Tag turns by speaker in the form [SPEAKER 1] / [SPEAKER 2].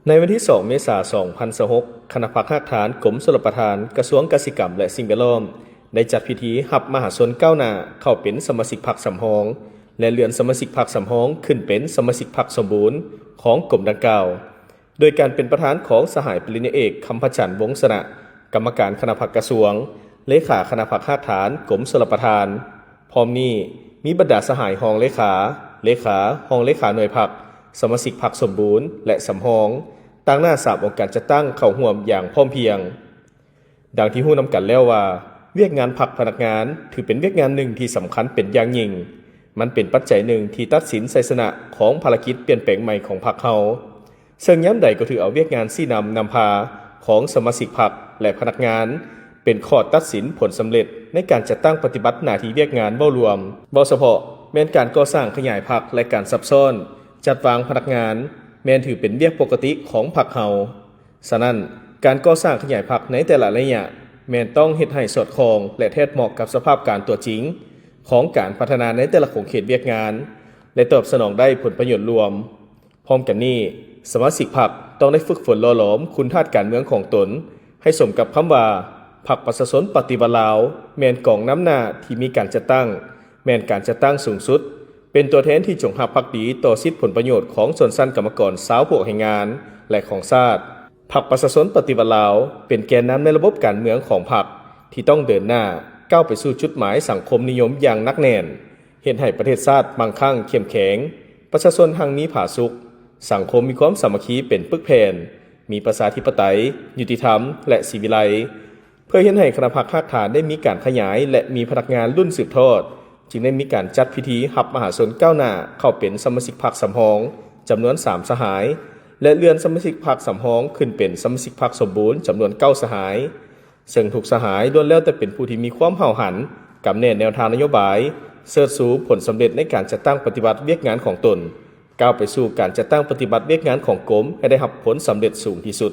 [SPEAKER 1] ในวันที่ 2 เมษายน 2026 คณะพักฐานกรมชลประทานกระทรวงเกษตรกรรมและสิ่งแวดล้อมได้จัดพิธีรับมหาชนก้าวหน้าเข้าเป็นสมาชิกพรรคสำรองและเลื่อนสมาชิกพรรคสำรองขึ้นเป็นสมาชิกพรรคสมบูรณ์ของกรมดังกล่าวโดยการเป็นประธานของสหายปริญญาเอกคำพจันทร์วงศ์สนะกรรมการคณะพักกระทรวงเลขาคณะพักฐานกรมชลประทานพร้อมนี้มีบรรดาสหายรองเลขารองเลขาหน่วยพรรคสมาชิกพรรคสมบูรณ์และสำรองตั้งหน้า3องค์การจัดตั้งเข้าร่วมอย่างพร้อมเพรียงดังที่ฮู้นำกันแล้วว่าเวียกงานพรรคพนักงานถือเป็นเวียกงานหนึ่งที่สำคัญเป็นอย่างยิ่งมันเป็นปัจจัยหนึ่งที่ตัดสินชัยชนะของภารกิจเปลี่ยนแปลงใหม่ของพรรคเฮาซึ่งย้ำใดก็ถือเอาเวียกงานซี่นำพาของสมาชิกพรรคและพนักงานเป็นข้อตัดสินผลสำเร็จในการจัดตั้งปฏิบัติหน้าที่เวียกงานเว้ารวมเฉพาะแม้นการก่อสร้างขยายพรรคและการซับซ้อนจัดวางพนักงานแม้นถือเป็นเวียกปกติของพรรคเฮาฉะนั้นการก่อสร้างขยายพรรคในแต่ละระยะแม้นต้องเฮ็ดให้สอดคล้องและแทบเหมาะกับสภาพการตัวจริงของการพัฒนาในแต่ละโครงเขตเวียกงานและตอบสนองได้ผลประโยชน์รวมพร้อมกันนี้สมาชิกพรรคต้องได้ฝึกฝนหล่อหลอมคุณธาตุการเมืองของตนให้สมกับคำว่าพรรคประชาชนปฏิวัติลาวแม่นกองน้ำหน้าที่มีการจัดตั้งแม่นการจัดตั้งสูงสุดเป็นตัวแทนที่จงรักภักดีต่อสิทธิผลประโยชน์ของชนชั้นกรรมกรสาวพวกแห่งงานและของชาติพรรคประชาชนปฏิวัติลาวเป็นแกนนำในระบบการเมืองของพรรคที่ต้องเดินหน้าก้าวไปสู่จุดหมายสังคมนิยมอย่างหนักแน่นเฮ็ดให้ประเทศชาติมั่งคั่งเข้มแข็งประชาชนหังมีผาสุขสังคมมีความสามัคคีเป็นปึกแผ่นมีประชาธิปไตยยุติธรรมและศิวิไลเพื่อเฮ็ดให้คณะพรรคฐานได้มีการขยายและมีพนักงานรุ่นสืบทอดจึงได้มีการจัดพิธีรับมหาชนก้าวหน้าเข้าเป็นสมาชิกพรรคสำรองจำนวน3สหายและเลื่อนสมาชิกพรรคสำรองขึ้นเป็นสมาชิกพรรคสมบูรณ์จำนวน9สหายซึ่งทุกสหายล้วนแล้วแต่เป็นผู้ที่มีความเห่าหันกำแน่แนวทางนโยบายเสิร์ชสู่ผลสำเร็จในการจัดตั้งปฏิบัติเวียกงานของตนก้าวไปสู่การจัดตั้งปฏิบัติเวียกงานของกรมให้ได้รับผลสำเร็จสูงที่สุด